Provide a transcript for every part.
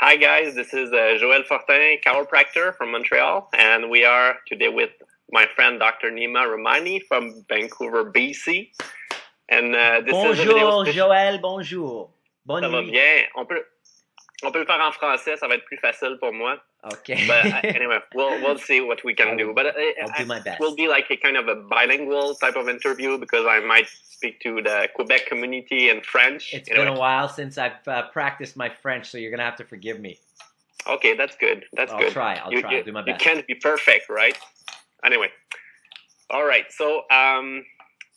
Hi guys, this is Joël Fortin, chiropractor from Montreal, and we are today with my friend Dr. Nima Rahmany from Vancouver, BC. And this is a video Bonjour Joël, bonjour. Bonne Ça va nuit. bien. On peut le faire en français, ça va être plus facile pour moi. Okay. But anyway, we'll see what we can do. But I'll do my best. It will be like a kind of a bilingual type of interview because I might speak to the Quebec community in French. It's been a while since I've practiced my French, so you're going to have to forgive me. Okay, that's good. I'll try. I'll do my best. You can't be perfect, right? Anyway. All right. So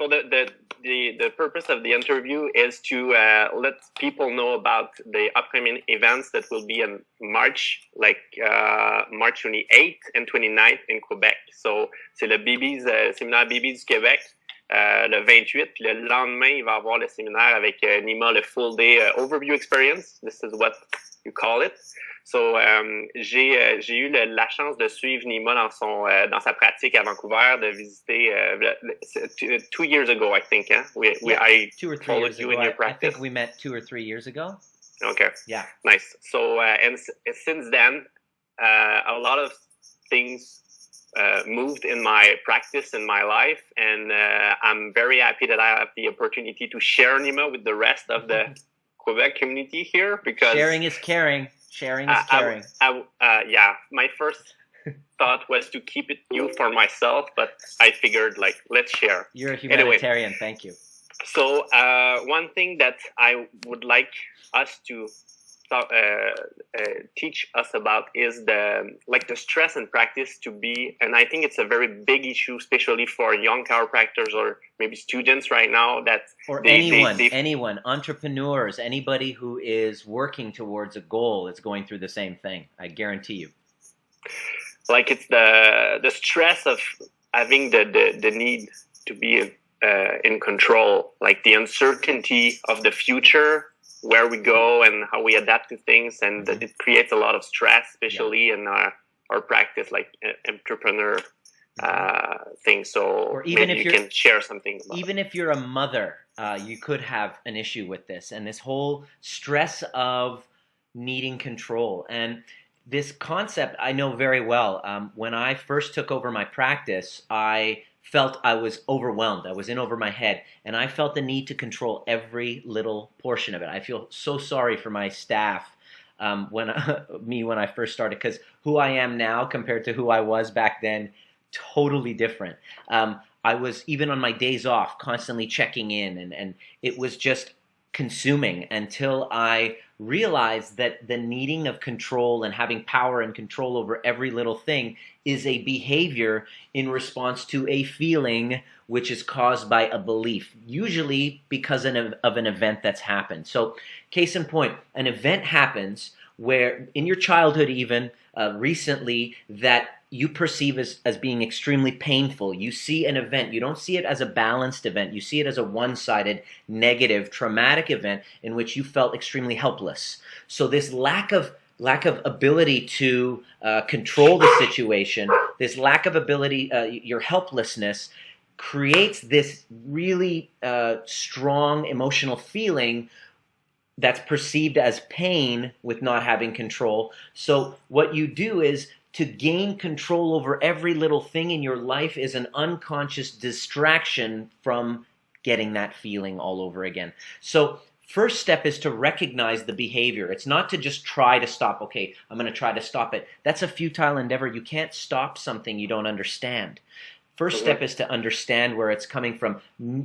the purpose of the interview is to let people know about the upcoming events that will be in March, like March 28th and 29th in Quebec. So c'est le séminaire Bébé du Québec le 28. Puis le lendemain, il va y avoir le séminaire avec Nima, le full day overview experience. This is what you call it. So j'ai eu la chance de suivre Nima dans sa pratique à Vancouver, de visiter 2 years ago, I think. Huh? I 2 or 3 years ago. In your I think we met 2 or 3 years ago. Okay. Yeah. Nice. So and since then, a lot of things moved in my practice in my life, and I'm very happy that I have the opportunity to share Nima with the rest of the Quebec community here, because sharing is caring. Sharing is caring. Yeah, my first thought was to keep it you for myself, but I figured let's share. You're a humanitarian. Anyway, Thank you. So one thing that I would like us to teach us about is the stress in practice to be, and I think it's a very big issue, especially for young chiropractors or maybe students right now, anyone, entrepreneurs, anybody who is working towards a goal is going through the same thing. I guarantee you. Like it's the stress of having the need to be in control, like the uncertainty of the future, where we go and how we adapt to things, and it creates a lot of stress, especially in our practice, like entrepreneur things. So or even maybe if you can share something about even if you're a mother, you could have an issue with this, and this whole stress of needing control. And this concept I know very well. When I first took over my practice, I felt I was overwhelmed. I was in over my head, and I felt the need to control every little portion of it. I feel so sorry for my staff when I first started, because who I am now compared to who I was back then, totally different. I was, even on my days off, constantly checking in, and it was just consuming until I realized that the needing of control and having power and control over every little thing is a behavior in response to a feeling which is caused by a belief, usually because of an event that's happened. So, case in point, an event happens where in your childhood even recently that you perceive as being extremely painful. You see an event, you don't see it as a balanced event, you see it as a one-sided, negative, traumatic event in which you felt extremely helpless. So this lack of ability to control the situation, this lack of ability, your helplessness, creates this really strong emotional feeling that's perceived as pain with not having control. So what you do is, to gain control over every little thing in your life is an unconscious distraction from getting that feeling all over again. So first step is to recognize the behavior. It's not to just try to stop. Okay, I'm going to try to stop it. That's a futile endeavor. You can't stop something you don't understand. First step is to understand where it's coming from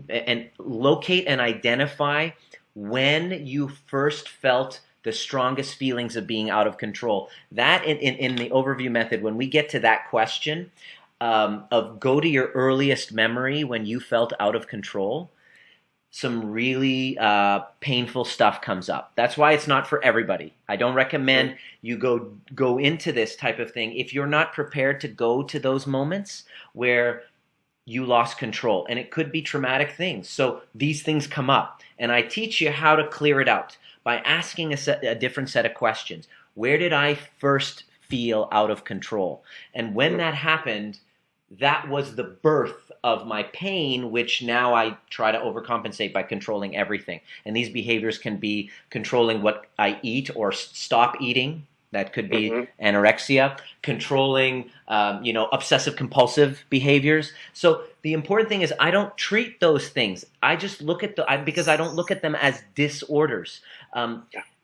and locate and identify when you first felt the strongest feelings of being out of control. That in the overview method, when we get to that question of go to your earliest memory when you felt out of control, some really painful stuff comes up. That's why it's not for everybody. I don't recommend you go into this type of thing if you're not prepared to go to those moments where you lost control. And it could be traumatic things. So these things come up. And I teach you how to clear it out by asking a different set of questions. Where did I first feel out of control? And when that happened, that was the birth of my pain, which now I try to overcompensate by controlling everything. And these behaviors can be controlling what I eat or stop eating, That could be anorexia, controlling, obsessive compulsive behaviors. So the important thing is I don't treat those things. I just look at because I don't look at them as disorders.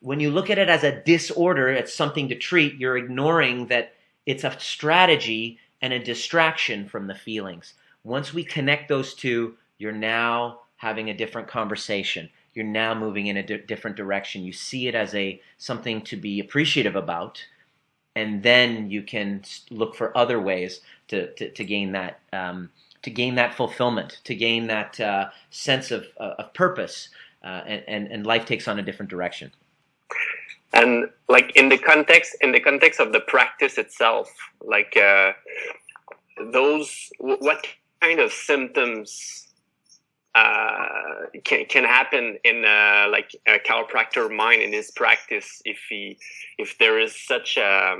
When you look at it as a disorder, it's something to treat, you're ignoring that it's a strategy and a distraction from the feelings. Once we connect those two, you're now having a different conversation. You're now moving in a different direction. You see it as something to be appreciative about, and then you can look for other ways to gain that fulfillment, to gain that sense of purpose, and life takes on a different direction. And like in the context of the practice itself, like what kind of symptoms can happen in like a chiropractor mind in his practice if there is such a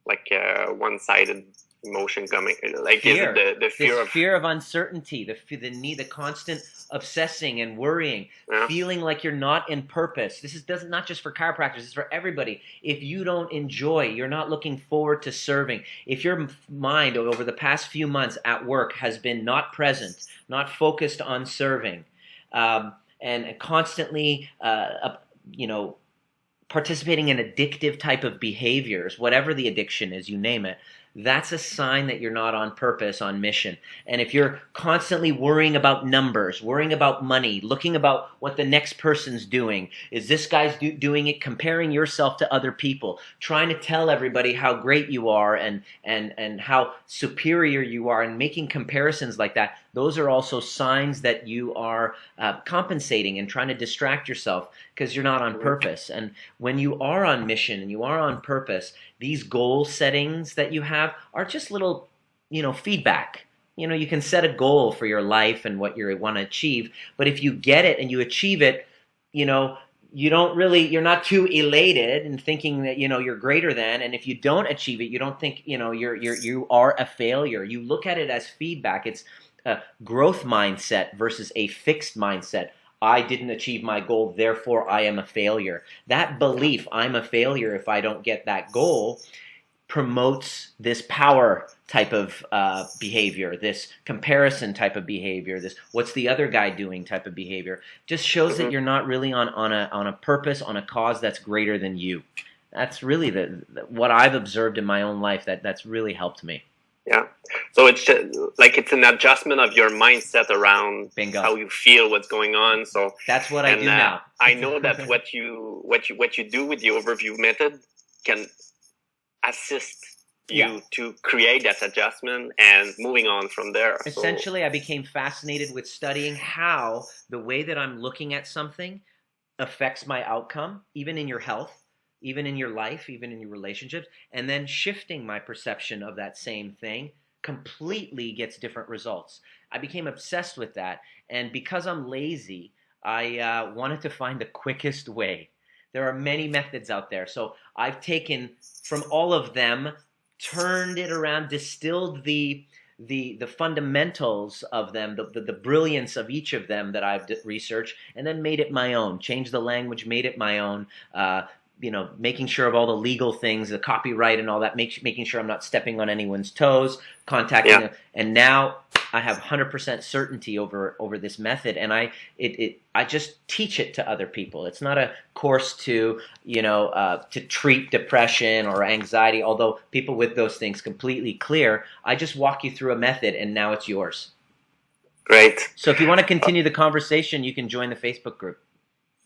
one-sided emotion coming, like fear. Is it the fear of uncertainty, the need, the constant obsessing and worrying, feeling like you're not in purpose. This is not just for chiropractors, it's for everybody. If you don't enjoy, you're not looking forward to serving. If your mind over the past few months at work has been not present, not focused on serving, and constantly participating in addictive type of behaviors, whatever the addiction is, you name it, that's a sign that you're not on purpose, on mission. And if you're constantly worrying about numbers, worrying about money, looking about what the next person's doing, is this guy's doing it, comparing yourself to other people, trying to tell everybody how great you are and how superior you are, and making comparisons like that, those are also signs that you are compensating and trying to distract yourself because you're not on purpose. And when you are on mission and you are on purpose, these goal settings that you have are just little, feedback. You can set a goal for your life and what you want to achieve, but if you get it and you achieve it, you're not too elated and thinking that, you're greater than, and if you don't achieve it, you don't think, you are a failure. You look at it as feedback. It's a growth mindset versus a fixed mindset. I didn't achieve my goal, therefore I am a failure. That belief, I'm a failure if I don't get that goal, promotes this power type of behavior, this comparison type of behavior, this what's the other guy doing type of behavior. Just shows that you're not really on a purpose, on a cause that's greater than you. That's really what I've observed in my own life that's really helped me. Yeah. So it's it's an adjustment of your mindset around Bingo. How you feel, what's going on. So that's what I do now. I know that what you do with the overview method can assist you to create that adjustment and moving on from there. Essentially, I became fascinated with studying how the way that I'm looking at something affects my outcome, even in your health, even in your life, even in your relationships, and then shifting my perception of that same thing completely gets different results. I became obsessed with that, and because I'm lazy, I wanted to find the quickest way. There are many methods out there, so I've taken from all of them, turned it around, distilled the fundamentals of them, the brilliance of each of them that I've researched, and then made it my own, changed the language, made it my own, making sure of all the legal things, the copyright and all that, making sure I'm not stepping on anyone's toes, contacting them. And now I have 100% certainty over this method, and I just teach it to other people. It's not a course to treat depression or anxiety, although people with those things completely clear. I just walk you through a method, and now it's yours. Great. So if you want to continue the conversation, you can join the Facebook group.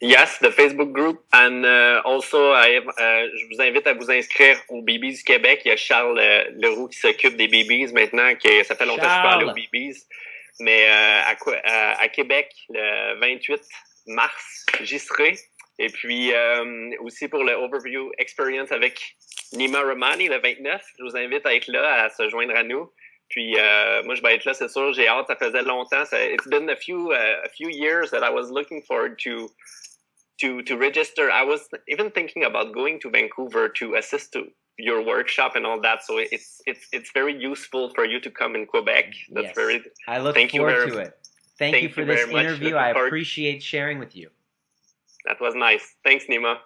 Yes, the Facebook group. And also, je vous invite à vous inscrire au BBs du Québec. Il y a Charles Leroux qui s'occupe des BBs maintenant, que ça fait longtemps que je peux aller aux BBs. Mais à Québec, le 28 mars, j'y serai. Et puis aussi pour le Overview Experience avec Nima Rahmany, le 29. Je vous invite à être là, à se joindre à nous. Puis moi, je vais être là, c'est sûr. J'ai hâte. Ça faisait longtemps. It's been a few years that I was looking forward to register. I was even thinking about going to Vancouver to assist to your workshop and all that. So it's very useful for you to come in Quebec. That's yes. I look forward to it. Thank you for this interview. I appreciate sharing with you. That was nice. Thanks, Nima.